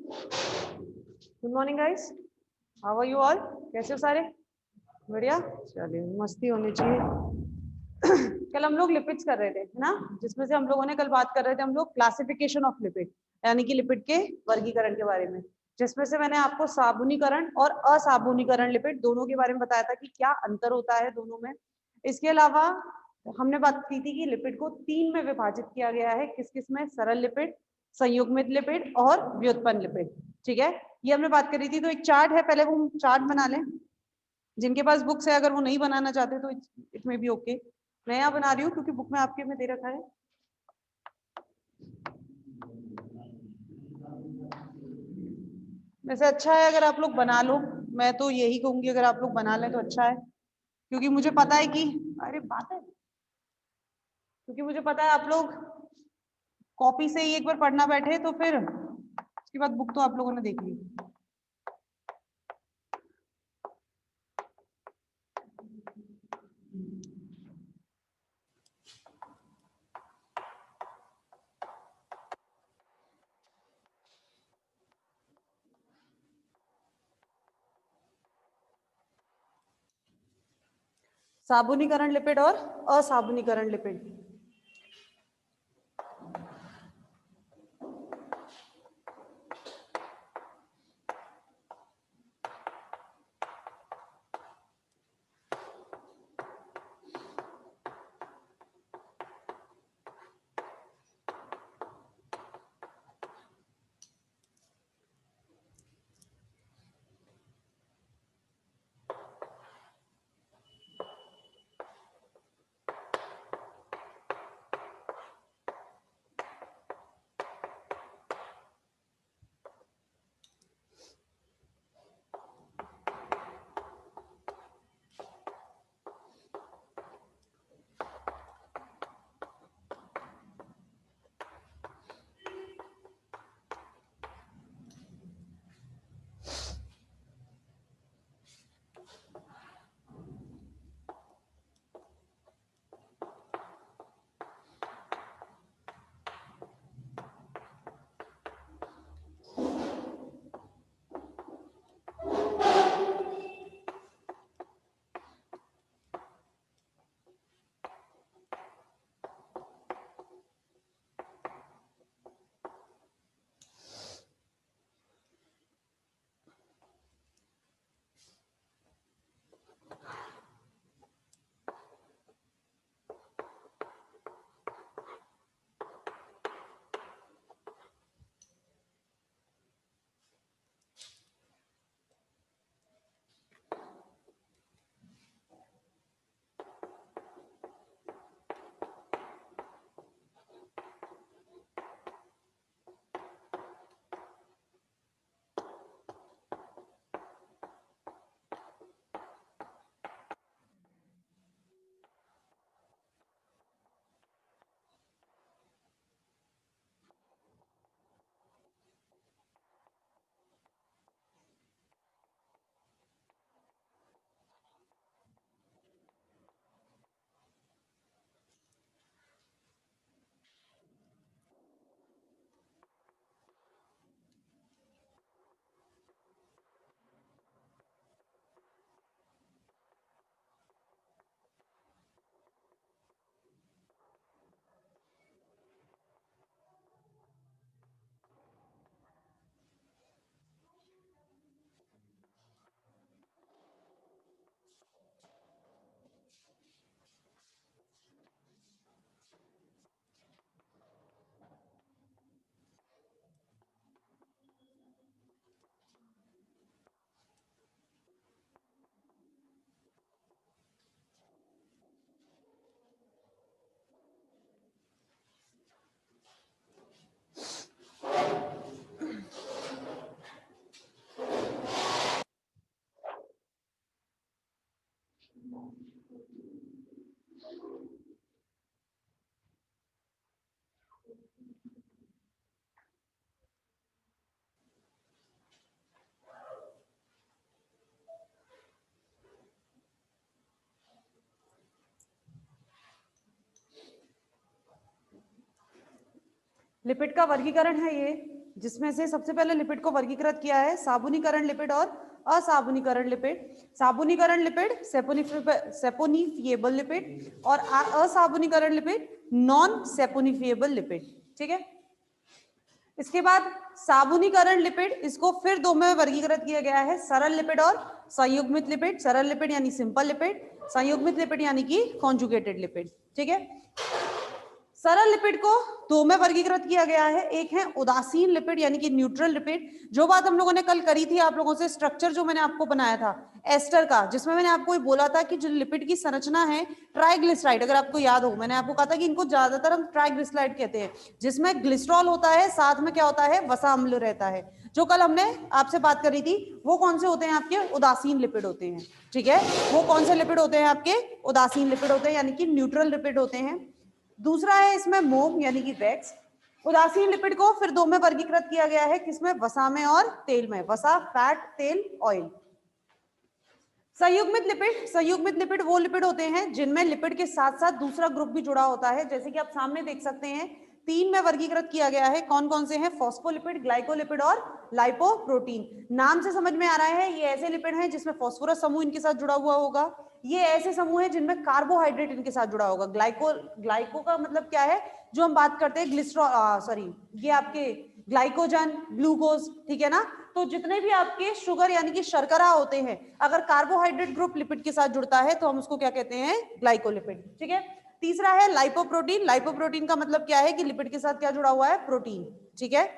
Good morning guys, how are you all? कैसे हो सारे? बढ़िया, चलिए मस्ती होनी चाहिए। कल हम लोग लिपिड्स कर रहे थे ना, जिसमें से हम लोगों ने कल बात कर रहे थे हम लोग क्लासिफिकेशन ऑफ लिपिड, यानी कि लिपिड के वर्गीकरण के बारे में, जिसमें से मैंने आपको साबुनीकरण और असाबुनीकरण लिपिड दोनों के बारे में बताया था कि क्या अंतर होता है दोनों में। इसके अलावा हमने बात की थी कि लिपिड को 3 में विभाजित किया गया है, किस किस में? सरल लिपिड, संयुग्मित लिपिड और व्युत्पन्न लिपिड। ठीक है, ये हमने बात करी थी। तो एक चार्ट है, पहले वो चार्ट बना लें। जिनके पास बुक्स है, अगर वो नहीं बनाना चाहते तो इट में भी ओके। मैं यहाँ बना रही हूँ क्योंकि बुक में आपके में दे रखा है। वैसे अच्छा है अगर आप लोग बना लो, मैं तो यही कहूंगी अगर आप लोग बना लें तो अच्छा है, क्योंकि मुझे पता है कि अरे बात है, क्योंकि मुझे पता है आप लोग कॉपी से ही एक बार पढ़ना बैठे तो फिर उसके बाद बुक तो आप लोगों ने देख ली। साबुनीकरण लिपिड और असाबुनीकरण लिपिड। लिपिड का वर्गीकरण है ये, जिसमें से सबसे पहले लिपिड को वर्गीकृत किया है साबुनीकरण लिपिड और असाबुनीकरण लिपिड। साबुनीकरण लिपिड सेपोनिफिएबल लिपिड और असाबुनीकरण लिपिड नॉन सेपोनिफिएबल लिपिड। ठीक है, इसके बाद साबुनीकरण लिपिड, इसको फिर दो में वर्गीकृत किया गया है, सरल लिपिड और संयुग्मित लिपिड। सरल लिपिड यानी सिंपल लिपिड, संयुग्मित लिपिड यानी कि कॉन्जुगेटेड लिपिड। ठीक है, सरल लिपिड को दो में वर्गीकृत किया गया है, एक है उदासीन लिपिड यानी कि न्यूट्रल लिपिड। जो बात हम लोगों ने कल करी थी आप लोगों से, स्ट्रक्चर जो मैंने आपको बनाया था एस्टर का, जिसमें मैंने आपको बोला था कि जो लिपिड की संरचना है ट्राइग्लिसराइड, अगर आपको याद हो मैंने आपको कहा था कि इनको ज्यादातर हम ट्राइग्लिसराइड कहते हैं, जिसमें ग्लिसरॉल होता है, साथ में क्या होता है, वसा अम्ल रहता है। जो कल हमने आपसे बात करी थी वो कौन से होते हैं आपके, उदासीन लिपिड होते हैं। ठीक है, वो कौन से लिपिड होते हैं आपके, उदासीन लिपिड होते हैं यानी कि न्यूट्रल लिपिड होते हैं। दूसरा है इसमें मोम यानी कि वैक्स। उदासीन लिपिड को फिर दो में वर्गीकृत किया गया है, किसमें, वसा में और तेल में, वसा फैट, तेल ऑयल। संयुग्मित लिपिड, संयुग्मित लिपिड वो लिपिड होते हैं जिनमें लिपिड के साथ साथ दूसरा ग्रुप भी जुड़ा होता है, जैसे कि आप सामने देख सकते हैं तीन में वर्गीकृत किया गया है। कौन कौन से हैं, फॉस्फोलिपिड, ग्लाइकोलिपिड और लाइपोप्रोटीन। नाम से समझ में आ रहा है ये ऐसे लिपिड हैं जिसमें फॉस्फोरस समूह इनके साथ जुड़ा हुआ होगा, ये ऐसे समूह है जिनमें कार्बोहाइड्रेट इनके साथ जुड़ा होगा। ग्लाइको का मतलब क्या है, जो हम बात करते हैं ग्लिसरॉल, ये आपके ग्लाइकोजन, ग्लूकोज, ठीक है ना। तो जितने भी आपके शुगर यानी कि शर्करा होते हैं, अगर कार्बोहाइड्रेट ग्रुप लिपिड के साथ जुड़ता है तो हम उसको क्या कहते हैं, ग्लाइकोलिपिड। ठीक है, तीसरा है लाइपोप्रोटीन। लाइपोप्रोटीन का मतलब क्या है कि लिपिड के साथ क्या जुड़ा हुआ है, प्रोटीन। ठीक है,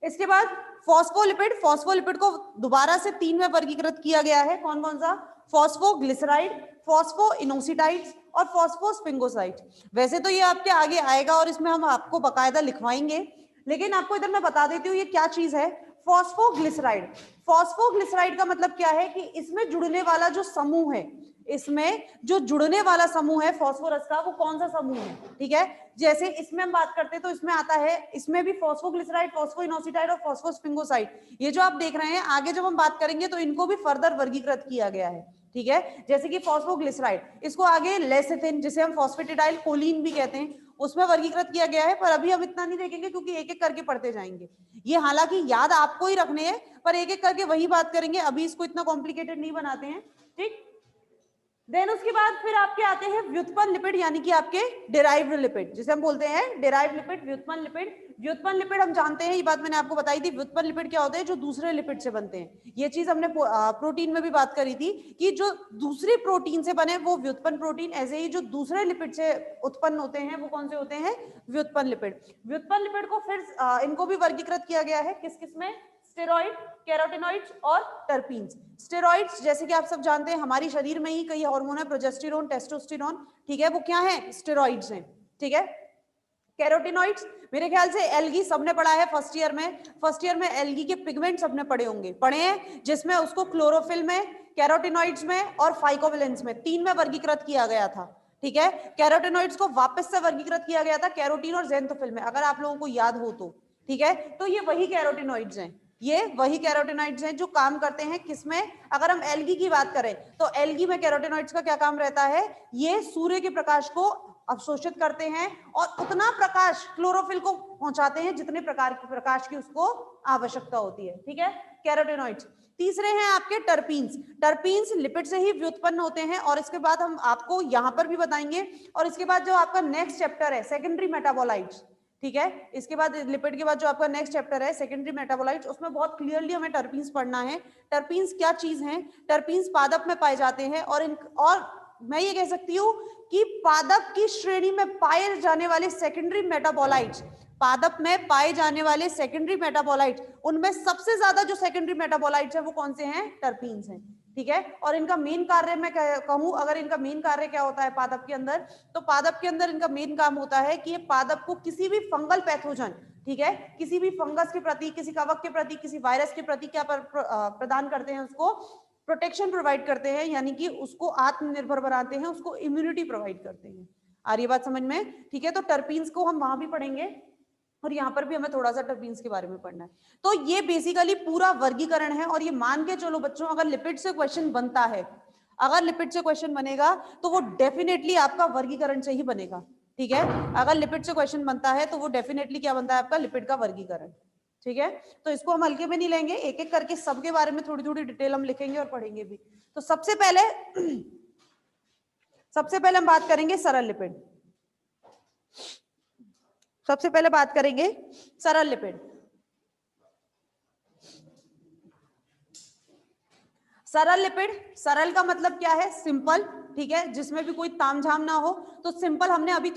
इसके बाद फॉस्फोलिपिड, फॉस्फोलिपिड को दोबारा से तीन में वर्गीकृत किया गया है। कौन कौन सा, फॉस्फोग्लिसराइड, फॉस्फोइनोसिटाइड्स और फॉस्फोस्फिंगोसाइड। वैसे तो ये आपके आगे आएगा और इसमें हम आपको बकायदा लिखवाएंगे, लेकिन आपको इधर मैं बता देती हूँ ये क्या चीज है, फॉस्फोग्लिसराइड। फॉस्फोग्लिसराइड का मतलब क्या है कि इसमें जुड़ने वाला जो समूह है, इसमें जो जुड़ने वाला समूह है फास्फोरस का, वो कौन सा समूह है। ठीक है, जैसे इसमें हम बात करते हैं तो इसमें आता है, इसमें भी फॉस्फोग्लिसराइड, फॉस्फोइनोसिटाइड और फॉस्फोस्फिंगोसाइड, ये जो आप देख रहे हैं, आगे जब हम बात करेंगे तो इनको भी फर्दर वर्गीकृत किया गया है। ठीक है, जैसे कि फॉस्फोग्लिसराइड, इसको आगे लेसिथिन, जिसे हम फॉस्फेटिडाइल कोलिन भी कहते हैं, उसमें वर्गीकृत किया गया है, पर अभी हम इतना नहीं देखेंगे क्योंकि एक एक करके पढ़ते जाएंगे। ये हालांकि याद आपको ही रखने हैं, पर एक एक करके वही बात करेंगे, अभी इसको इतना कॉम्प्लिकेटेड नहीं बनाते हैं। ठीक, देन उसके बाद फिर आपके आते हैं व्युत्पन्न लिपिड यानी कि आपके डिराइव्ड लिपिड, जिसे हम बोलते हैं डिराइव्ड लिपिड, व्युत्पन्न लिपिड। व्युत्पन्न लिपिड हम जानते हैं, ये बात मैंने आपको बताई थी, व्युत्पन्न लिपिड क्या होते हैं, जो दूसरे लिपिड से बनते हैं। ये चीज हमने प्रोटीन में भी बात करी थी कि जो दूसरी प्रोटीन से बने वो व्युत्पन्न प्रोटीन, ऐसे ही जो दूसरे लिपिड से उत्पन्न होते हैं वो कौन से होते हैं, व्युत्पन्न लिपिड। व्युत्पन्न लिपिड को फिर इनको भी वर्गीकृत किया गया है, किस किस में, स्टेरॉइड, कैरोटिनॉइड्स और टर्पीन्स। स्टेरॉइड्स जैसे कि आप सब जानते हैं हमारी शरीर में ही कई हार्मोन है, प्रोजेस्टेरोन, टेस्टोस्टेरोन, ठीक है, वो क्या है, स्टेरॉइड्स हैं। ठीक है, कैरोटिनॉइड्स मेरे ख्याल से एल्गी सबने पढ़ा है फर्स्ट ईयर में, फर्स्ट ईयर में एल्गी के पिगमेंट सबने पढ़े होंगे, पढ़े हैं, जिसमें उसको क्लोरोफिल में, कैरोटिनॉइड्स में और फाइकोवैलेंस में तीन में वर्गीकृत किया गया था। ठीक है, कैरोटिनॉइड्स को वापस से वर्गीकृत किया गया था कैरोटीन और ज़ेंथोफिल में, अगर आप लोगों को याद हो तो। ठीक है, तो ये वही कैरोटिनॉइड्स हैं, ये वही कैरोटिनॉइड्स हैं जो काम करते हैं किसमें, अगर हम एल्गी की बात करें तो एल्गी में कैरोटिनॉइड्स का क्या काम रहता है, ये सूर्य के प्रकाश को अवशोषित करते हैं और उतना प्रकाश क्लोरोफिल को पहुंचाते हैं जितने प्रकार की प्रकाश की उसको आवश्यकता होती है। ठीक है, कैरोटिनॉइड्स। तीसरे हैं आपके टर्पीन्स। टर्पीन्स लिपिड से ही व्युत्पन्न होते हैं और इसके बाद हम आपको यहां पर भी बताएंगे, और इसके बाद जो आपका नेक्स्ट चैप्टर है सेकेंडरी मेटाबोलाइट्स, ठीक है, इसके बाद लिपिड के बाद जो आपका नेक्स्ट चैप्टर है सेकेंडरी मेटाबोलाइट्स, उसमें बहुत क्लियरली हमें टर्पीन्स पढ़ना है। टर्पीन्स क्या चीज हैं, टर्पीन्स पादप में पाए जाते हैं और मैं ये कह सकती हूँ कि पादप की श्रेणी में पाए जाने वाले सेकेंडरी मेटाबोलाइट्स, पादप में पाए जाने वाले सेकेंडरी मेटाबोलाइट्स, उनमें सबसे ज्यादा जो सेकेंडरी मेटाबोलाइट्स है वो कौन से हैं, टर्पीन्स हैं। ठीक है, और इनका मेन कार्य मैं कहूं, अगर इनका मेन कार्य क्या होता है पादप के अंदर, तो पादप के अंदर इनका मेन काम होता है कि ये पादप को किसी भी फंगल पैथोजन, ठीक है, किसी भी फंगस के प्रति, किसी कवक के प्रति, किसी वायरस के प्रति क्या प्रदान करते हैं, उसको प्रोटेक्शन प्रोवाइड करते हैं, यानी कि उसको आत्मनिर्भर बनाते हैं, उसको इम्यूनिटी प्रोवाइड करते हैं। आ रही बात समझ में? ठीक है, तो टर्पीन्स को हम वहां भी पढ़ेंगे और यहाँ पर भी हमें थोड़ा सा टर्पीन्स के बारे में पढ़ना है। तो ये बेसिकली पूरा वर्गीकरण है, और ये मान के चलो बच्चों, अगर लिपिड से क्वेश्चन बनता है, अगर लिपिड से क्वेश्चन बनेगा तो वो डेफिनेटली आपका वर्गीकरण से ही बनेगा। ठीक है, अगर लिपिड से क्वेश्चन बनता है तो वो डेफिनेटली क्या बनता है, आपका लिपिड का वर्गीकरण। ठीक है, तो इसको हम हल्के में नहीं लेंगे, एक एक करके सबके बारे में थोड़ी थोड़ी डिटेल हम लिखेंगे और पढ़ेंगे भी। तो सबसे पहले हम बात करेंगे सरल लिपिड। सबसे पहले बात करेंगे सरल लिपिड। सरल लिपिड, सरल का मतलब क्या है? सिंपल, ठीक है, जिसमें भी कोई तामझाम ना हो। तो सिंपल हमने अभी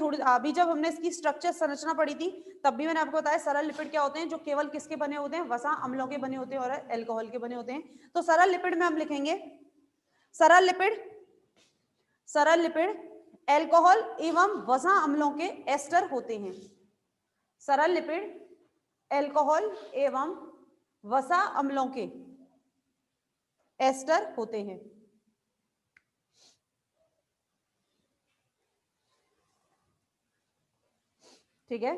जब हमने इसकी स्ट्रक्चर संरचना पढ़ी थी तब भी मैंने आपको बताया सरल लिपिड क्या होते हैं, जो केवल किसके बने होते हैं? वसा अम्लों के बने होते हैं और अल्कोहल के बने होते हैं। तो सरल लिपिड में हम लिखेंगे सरल लिपिड अल्कोहल एवं वसा अम्लों के एस्टर होते हैं। सरल लिपिड अल्कोहल एवं वसा अम्लों के एस्टर होते हैं। ठीक है,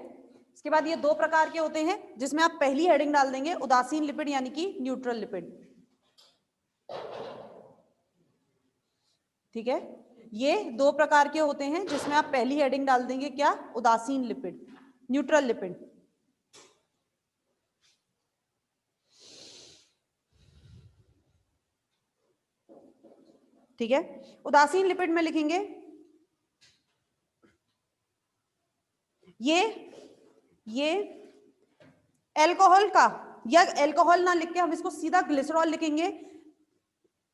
इसके बाद ये दो प्रकार के होते हैं जिसमें आप पहली हेडिंग डाल देंगे उदासीन लिपिड यानी कि न्यूट्रल लिपिड। ठीक है, ये दो प्रकार के होते हैं जिसमें आप पहली हेडिंग डाल देंगे क्या? उदासीन लिपिड, न्यूट्रल लिपिड। ठीक है, उदासीन लिपिड में लिखेंगे ये अल्कोहल का, या अल्कोहल ना लिख के हम इसको सीधा ग्लिसरॉल लिखेंगे।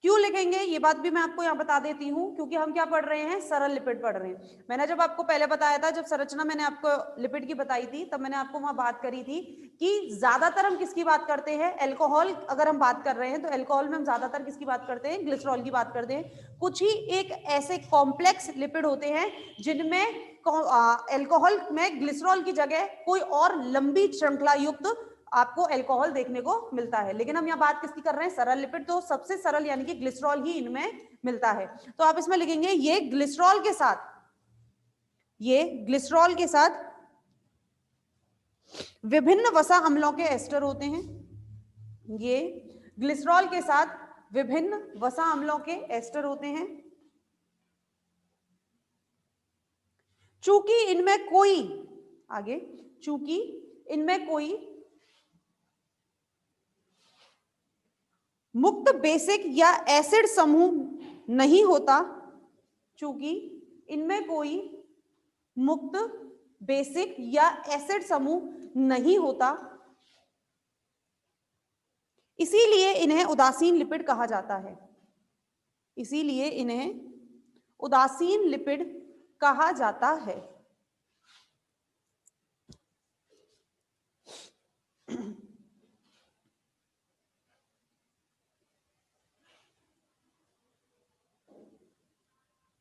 क्यों लिखेंगे ये बात भी मैं आपको यहाँ बता देती हूँ, क्योंकि हम क्या पढ़ रहे हैं? सरल लिपिड पढ़ रहे हैं। मैंने जब आपको पहले बताया था, जब संरचना मैंने आपको लिपिड की बताई थी, तब मैंने आपको वहां बात करी थी कि ज्यादातर हम किसकी बात करते हैं? अल्कोहल अगर हम बात कर रहे हैं तो अल्कोहल में हम ज्यादातर किसकी बात करते हैं? ग्लिसरॉल की बात करते हैं। कुछ ही एक ऐसे कॉम्प्लेक्स लिपिड होते हैं जिनमें अल्कोहल में ग्लिसरॉल की जगह कोई और लंबी श्रृंखला युक्त आपको अल्कोहल देखने को मिलता है। लेकिन हम यहाँ बात किसकी कर रहे हैं? सरल लिपिड। तो सबसे सरल यानी कि ग्लिसरॉल ही इनमें मिलता है। तो आप इसमें लिखेंगे ये ग्लिसरॉल के साथ विभिन्न वसा अम्लों के एस्टर होते हैं। ये ग्लिसरॉल के साथ विभिन्न वसा अम्लों के एस्टर होते हैं। चूंकि इनमें कोई मुक्त बेसिक या एसिड समूह नहीं होता, चूंकि इनमें कोई मुक्त बेसिक या एसिड समूह नहीं होता, इसीलिए इन्हें उदासीन लिपिड कहा जाता है। इसीलिए इन्हें उदासीन लिपिड कहा जाता है।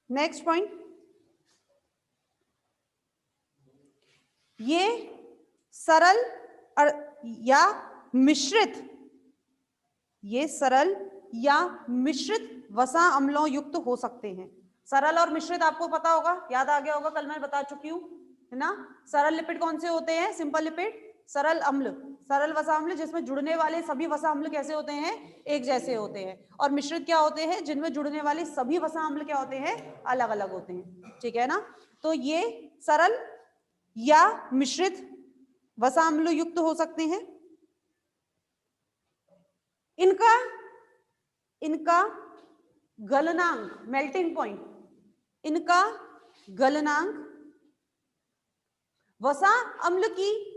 नेक्स्ट पॉइंट, ये सरल या मिश्रित वसा अम्लों युक्त हो सकते हैं। सरल और मिश्रित आपको पता होगा, याद आ गया होगा, कल मैं बता चुकी हूं, है ना। सरल लिपिड कौन से होते हैं? सिंपल लिपिड, सरल अम्ल, सरल वसा अम्ल जिसमें जुड़ने वाले सभी वसा अम्ल कैसे होते हैं? एक जैसे होते हैं। और मिश्रित क्या होते हैं? जिनमें जुड़ने वाले सभी वसा अम्ल क्या होते हैं? अलग अलग होते हैं। ठीक है ना। तो ये सरल या मिश्रित वसा अम्ल युक्त हो सकते हैं। इनका गलनांक, मेल्टिंग पॉइंट, इनका गलनांक वसा अम्ल की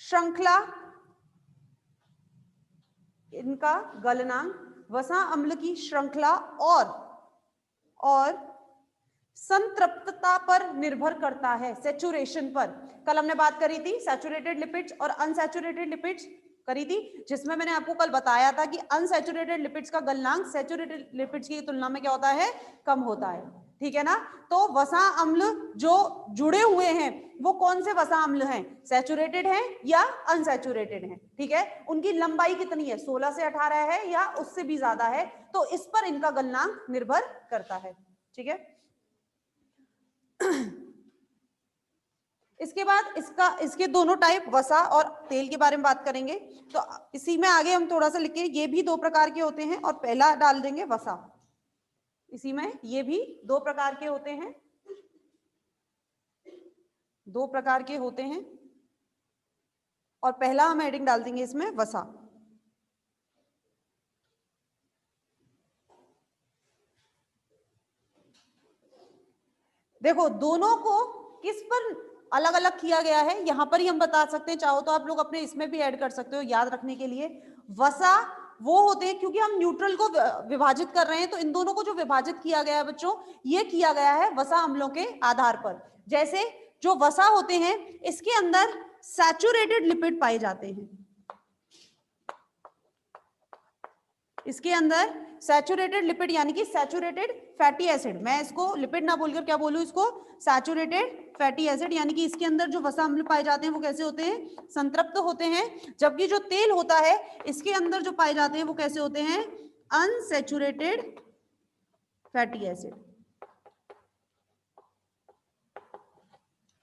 श्रृंखला, इनका गलनांक वसा अम्ल की श्रृंखला और संतृप्तता पर निर्भर करता है, सैचुरेशन पर। कल हमने बात करी थी सैचुरेटेड लिपिड्स और अनसैचुरेटेड लिपिड्स करी थी, जिसमें मैंने आपको कल बताया था कि अनसैचुरेटेड लिपिड्स का गलनांक सैचुरेटेड लिपिड्स की तुलना में क्या होता है? कम होता है। ठीक है ना। तो वसा अम्ल जो जुड़े हुए हैं वो कौन से वसा अम्ल हैं? सैचुरेटेड हैं या अनसैचुरेटेड हैं। ठीक है, उनकी लंबाई कितनी है? 16 से 18 है या उससे भी ज्यादा है, तो इस पर इनका गलनांक निर्भर करता है। ठीक है। इसके बाद इसके दोनों टाइप वसा और तेल के बारे में बात करेंगे। तो इसी में आगे हम थोड़ा सा लिखे, ये भी दो प्रकार के होते हैं और पहला डाल देंगे वसा। इसी में ये भी दो प्रकार के होते हैं, दो प्रकार के होते हैं। और पहला हम हेडिंग डाल देंगे इसमें वसा। देखो दोनों को किस पर अलग अलग किया गया है यहां पर ही हम बता सकते हैं, चाहो तो आप लोग अपने इसमें भी ऐड कर सकते हो याद रखने के लिए। वसा वो होते हैं, क्योंकि हम न्यूट्रल को विभाजित कर रहे हैं, तो इन दोनों को जो विभाजित किया गया है बच्चों, ये किया गया है वसा अम्लों के आधार पर। जैसे जो वसा होते हैं इसके अंदर सैचुरेटेड लिपिड पाए जाते हैं, इसके अंदर सैचुरेटेड लिपिड यानी कि सैचुरेटेड फैटी एसिड, मैं इसको लिपिड ना बोलकर क्या बोलूं, इसको सैचुरेटेड फैटी एसिड, यानी कि इसके अंदर जो वसा अम्ल पाए जाते हैं वो कैसे होते हैं, संतृप्त होते हैं। जबकि जो तेल होता है इसके अंदर जो पाए जाते हैं वो कैसे होते हैं, अनसैचुरेटेड फैटी एसिड।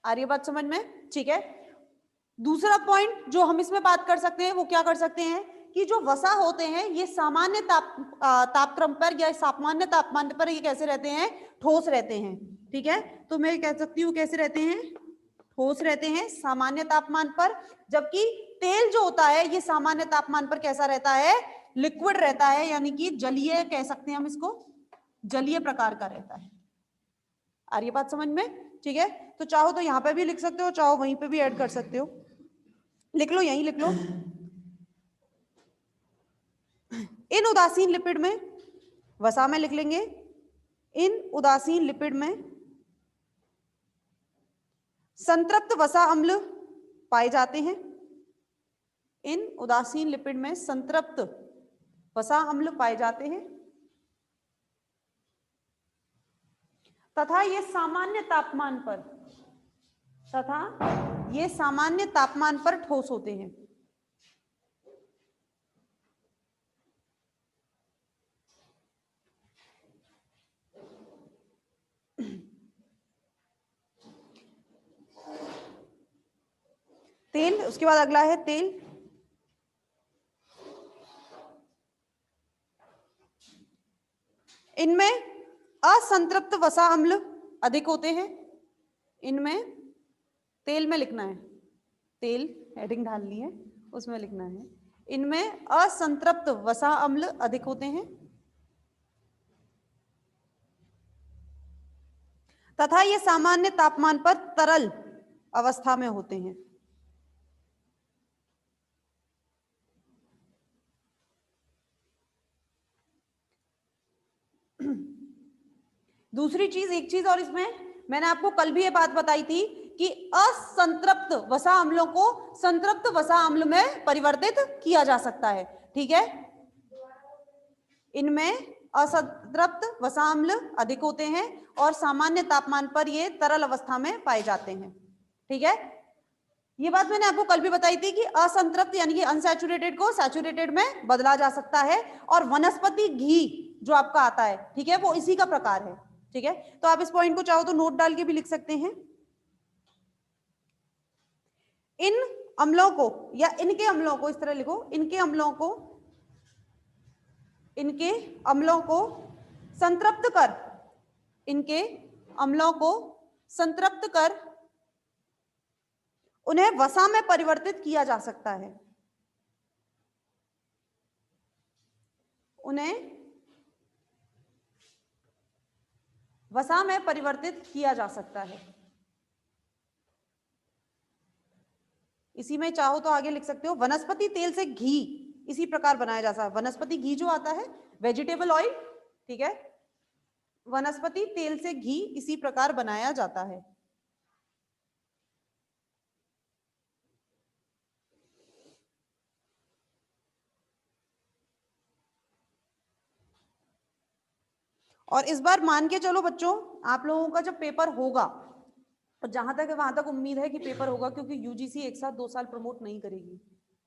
आ रही है बात समझ में? ठीक है। दूसरा पॉइंट जो हम इसमें बात कर सकते हैं वो क्या कर सकते हैं कि जो वसा होते हैं ये सामान्य तापक्रम पर या सामान्य तापमान पर ये कैसे रहते हैं, ठोस रहते हैं। ठीक है, तो मैं कह सकती हूँ कैसे रहते हैं, ठोस रहते हैं सामान्य तापमान पर। जबकि तेल जो होता है ये सामान्य तापमान पर कैसा रहता है, लिक्विड रहता है, यानी कि जलीय कह सकते हैं हम इसको, जलीय प्रकार का रहता है। आ रही है बात समझ में? ठीक है, तो चाहो तो यहाँ पे भी लिख सकते हो, चाहो वहीं पे भी ऐड कर सकते हो, लिख लो, यहीं लिख लो। इन उदासीन लिपिड में, वसा में लिख लेंगे, इन उदासीन लिपिड में संतृप्त वसा अम्ल पाए जाते हैं। इन उदासीन लिपिड में संतृप्त वसा अम्ल पाए जाते हैं तथा ये सामान्य तापमान पर, तथा ये सामान्य तापमान पर ठोस होते हैं। तेल, उसके बाद अगला है तेल। इनमें असंतृप्त वसा अम्ल अधिक होते हैं। इनमें, तेल में लिखना है, तेल हेडिंग डालनी है, उसमें लिखना है, इनमें असंतृप्त वसा अम्ल अधिक होते हैं तथा ये सामान्य तापमान पर तरल अवस्था में होते हैं। दूसरी चीज, एक चीज और इसमें मैंने आपको कल भी ये बात बताई थी कि असंतृप्त वसा अम्लों को संतृप्त वसा अम्ल में परिवर्तित किया जा सकता है। ठीक है, इनमें असंतृप्त वसा अम्ल अधिक होते हैं और सामान्य तापमान पर ये तरल अवस्था में पाए जाते हैं। ठीक है, ये बात मैंने आपको कल भी बताई थी कि असंतृप्त यानी कि अनसैचुरेटेड को सैचुरेटेड में बदला जा सकता है, और वनस्पति घी जो आपका आता है, ठीक है, वो इसी का प्रकार है। ठीक है, तो आप इस पॉइंट को चाहो तो नोट डाल के भी लिख सकते हैं। इन अम्लों को या इनके अम्लों को, इस तरह लिखो, इनके अम्लों को, इनके अम्लों को संतृप्त कर, इनके अम्लों को संतृप्त कर उन्हें वसा में परिवर्तित किया जा सकता है। उन्हें वसा में परिवर्तित किया जा सकता है। इसी में चाहो तो आगे लिख सकते हो, वनस्पति तेल से घी इसी प्रकार बनाया जा सकता है। वनस्पति घी जो आता है, वेजिटेबल ऑयल, ठीक है, वनस्पति तेल से घी इसी प्रकार बनाया जाता है। और इस बार मान के चलो बच्चों, आप लोगों का जब पेपर होगा, और जहां तक है वहां तक उम्मीद है कि पेपर होगा, क्योंकि यूजीसी एक साथ 2 साल प्रमोट नहीं करेगी,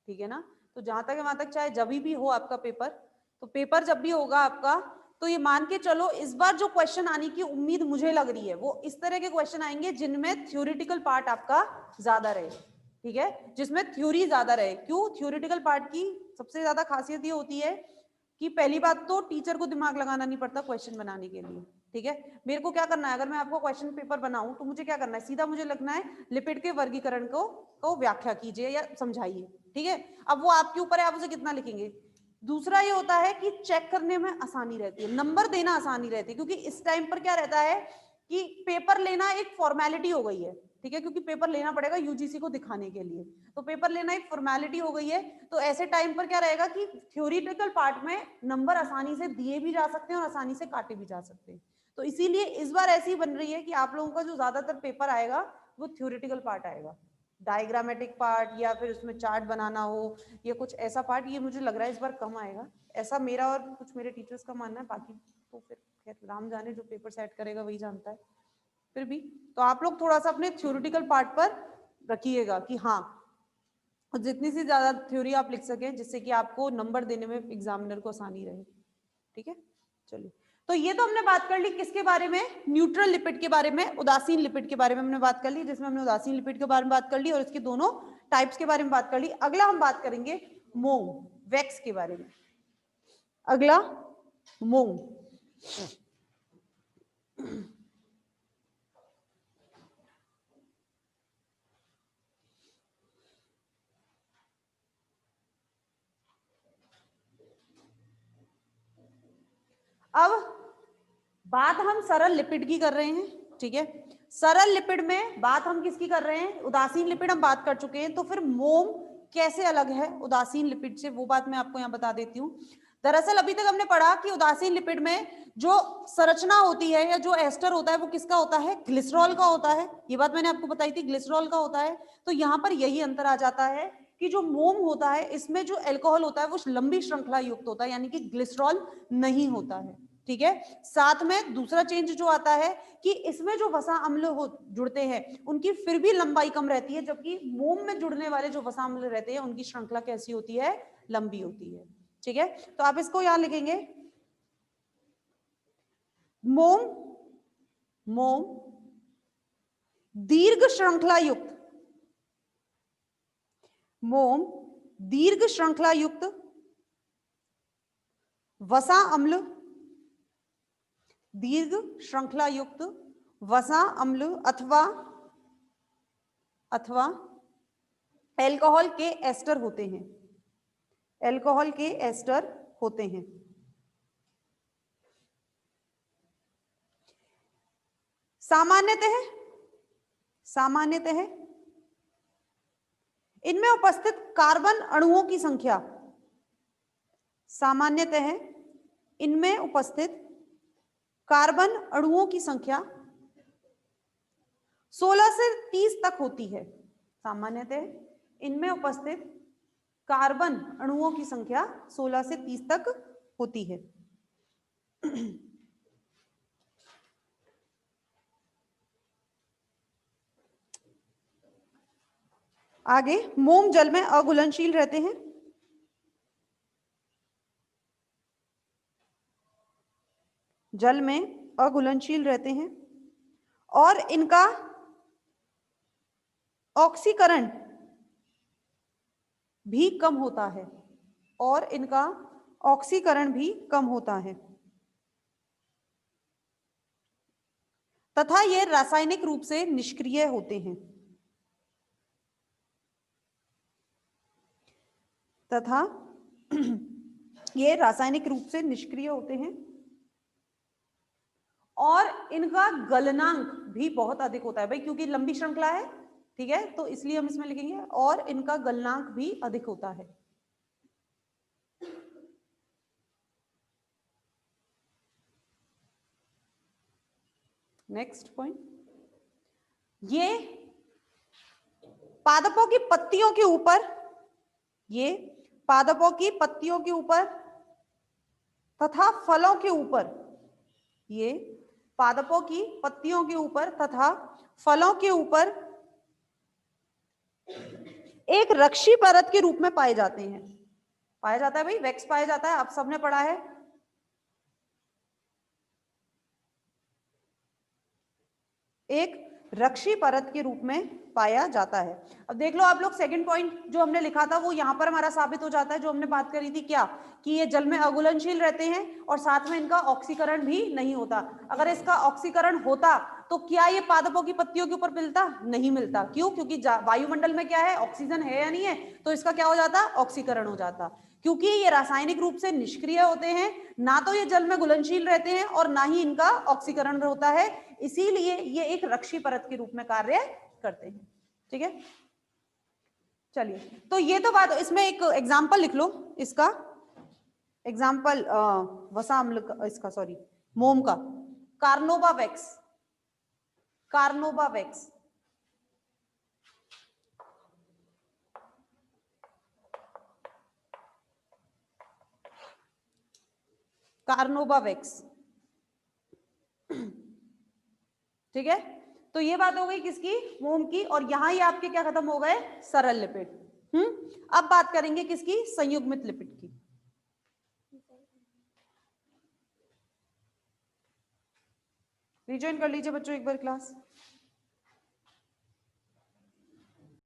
ठीक है ना, तो जहां तक है वहां तक, चाहे जब भी हो आपका पेपर, तो पेपर जब भी होगा आपका, तो ये मान के चलो इस बार जो क्वेश्चन आने की उम्मीद मुझे लग रही है वो इस तरह के क्वेश्चन आएंगे जिनमें थ्योरेटिकल पार्ट आपका ज्यादा रहे। ठीक है, जिसमें थ्योरी ज्यादा रहे। क्यों? थ्योरेटिकल पार्ट की सबसे ज्यादा खासियत ये होती है कि पहली बात तो टीचर को दिमाग लगाना नहीं पड़ता क्वेश्चन बनाने के लिए, ठीक है। मेरे को क्या करना है, अगर मैं आपको क्वेश्चन पेपर बनाऊं तो मुझे क्या करना है, सीधा मुझे लगना है लिपिड के वर्गीकरण को व्याख्या कीजिए या समझाइए, ठीक है। अब वो आपके ऊपर है, आप उसे कितना लिखेंगे। दूसरा ये होता है कि चेक करने में आसानी रहती है, नंबर देना आसानी रहती है, क्योंकि इस टाइम पर क्या रहता है कि पेपर लेना एक फॉर्मेलिटी हो गई है, ठीक है, क्योंकि पेपर लेना पड़ेगा यूजीसी को दिखाने के लिए, तो पेपर लेना एक फॉर्मेलिटी हो गई है। तो ऐसे टाइम पर क्या रहेगा कि थ्योरेटिकल पार्ट में नंबर आसानी से दिए भी जा सकते हैं और आसानी से काटे भी जा सकते हैं। तो इसीलिए इस बार ऐसी बन रही है कि आप लोगों का जो ज्यादातर पेपर आएगा वो थ्योरेटिकल पार्ट आएगा, डायग्रामेटिक पार्ट या फिर उसमें चार्ट बनाना हो या कुछ ऐसा पार्ट, ये मुझे लग रहा है इस बार कम आएगा, ऐसा मेरा और कुछ मेरे टीचर्स का मानना है। बाकी तो फिर खैर राम जाने, जो पेपर सेट करेगा वही जानता है। फिर भी तो आप लोग थोड़ा सा अपने थ्योरेटिकल पार्ट पर रखिएगा कि हाँ जितनी सी ज्यादा थ्योरी आप लिख सकें जिससे कि आपको नंबर देने में एग्जामिनर को आसानी रहे, ठीक है। चलिए, तो ये तो हमने बात कर ली किसके बारे में, न्यूट्रल लिपिड के बारे में, उदासीन लिपिड के बारे में हमने बात कर ली, जिसमें हमने उदासीन लिपिड के बारे में बात कर ली और इसके दोनों टाइप्स के बारे में बात कर ली। अगला हम बात करेंगे मोम वैक्स के बारे में। अगला मोम, अब बात हम सरल लिपिड की कर रहे हैं, ठीक है। सरल लिपिड में बात हम किसकी कर रहे हैं, उदासीन लिपिड हम बात कर चुके हैं, तो फिर मोम कैसे अलग है उदासीन लिपिड से, वो बात मैं आपको यहाँ बता देती हूँ। दरअसल अभी तक हमने पढ़ा कि उदासीन लिपिड में जो संरचना होती है या जो एस्टर होता है वो किसका होता है, ग्लिसरॉल का होता है, ये बात मैंने आपको बताई थी, ग्लिसरॉल का होता है। तो यहाँ पर यही अंतर आ जाता है कि जो मोम होता है इसमें जो एल्कोहल होता है वो लंबी श्रृंखला युक्त होता है, यानी कि ग्लिसरॉल नहीं होता है, ठीक है। साथ में दूसरा चेंज जो आता है कि इसमें जो वसा अम्ल जुड़ते हैं उनकी फिर भी लंबाई कम रहती है, जबकि मोम में जुड़ने वाले जो वसा अम्ल रहते हैं उनकी श्रृंखला कैसी होती है, लंबी होती है, ठीक है। तो आप इसको यहां लिखेंगे, मोम मोम दीर्घ श्रृंखला युक्त, मोम दीर्घ श्रृंखला युक्त वसा अम्ल, दीर्घ श्रृंखला युक्त वसा अम्ल अथवा एल्कोहल के एस्टर होते हैं, एल्कोहल के एस्टर होते हैं। सामान्यतः इनमें उपस्थित कार्बन अणुओं की संख्या, सामान्यतः इनमें उपस्थित कार्बन अणुओं की संख्या 16 से 30 तक होती है, सामान्यतः इनमें उपस्थित कार्बन अणुओं की संख्या 16 से 30 तक होती है। आगे, मोम जल में अघुलनशील रहते हैं, जल में अघुलनशील रहते हैं और इनका ऑक्सीकरण भी कम होता है, और इनका ऑक्सीकरण भी कम होता है, तथा ये रासायनिक रूप से निष्क्रिय होते हैं, तथा ये रासायनिक रूप से निष्क्रिय होते हैं और इनका गलनांक भी बहुत अधिक होता है भाई, क्योंकि लंबी श्रृंखला है, ठीक है, तो इसलिए हम इसमें लिखेंगे और इनका गलनांक भी अधिक होता है। नेक्स्ट पॉइंट, ये पादपों की पत्तियों के ऊपर, ये पादपों की पत्तियों के ऊपर तथा फलों के ऊपर, ये पादपों की पत्तियों के ऊपर तथा फलों के ऊपर एक रक्षी परत के रूप में पाए जाते हैं, पाया जाता है भाई, वैक्स पाया जाता है, आप सबने पढ़ा है। एक रक्षी परत के रूप में पाया जाता है। अब देख लो आप लोग, सेकंड पॉइंट जो हमने लिखा था वो यहाँ पर हमारा साबित हो जाता है, जो हमने बात करी थी क्या, कि ये जल में अघुलनशील रहते हैं और साथ में इनका ऑक्सीकरण भी नहीं होता। अगर इसका ऑक्सीकरण होता तो क्या ये पादपों की पत्तियों के ऊपर मिलता? नहीं मिलता। क्यों? क्योंकि वायुमंडल में क्या है, ऑक्सीजन है या नहीं है, तो इसका क्या हो जाता? ऑक्सीकरण हो जाता। क्योंकि ये रासायनिक रूप से निष्क्रिय होते हैं, ना तो ये जल में घुलनशील रहते हैं और ना ही इनका ऑक्सीकरण होता है, इसीलिए ये एक रक्षी परत के रूप में कार्य करते हैं। ठीक है, चलिए, तो ये तो बात, इसमें एक एग्जाम्पल लिख लो इसका, एग्जाम्पल वसा अम्ल का, इसका सॉरी मोम का, कार्नोबावैक्स, कार्नोबावैक्स। कार्नोबावैक्स, ठीक है, तो ये बात हो गई किसकी? मोम की। और यहां ही आपके क्या खत्म हो गए? सरल लिपिड। अब बात करेंगे किसकी? संयुग्मित लिपिड की। रिज्वाइन कर लीजिए बच्चों एक बार क्लास।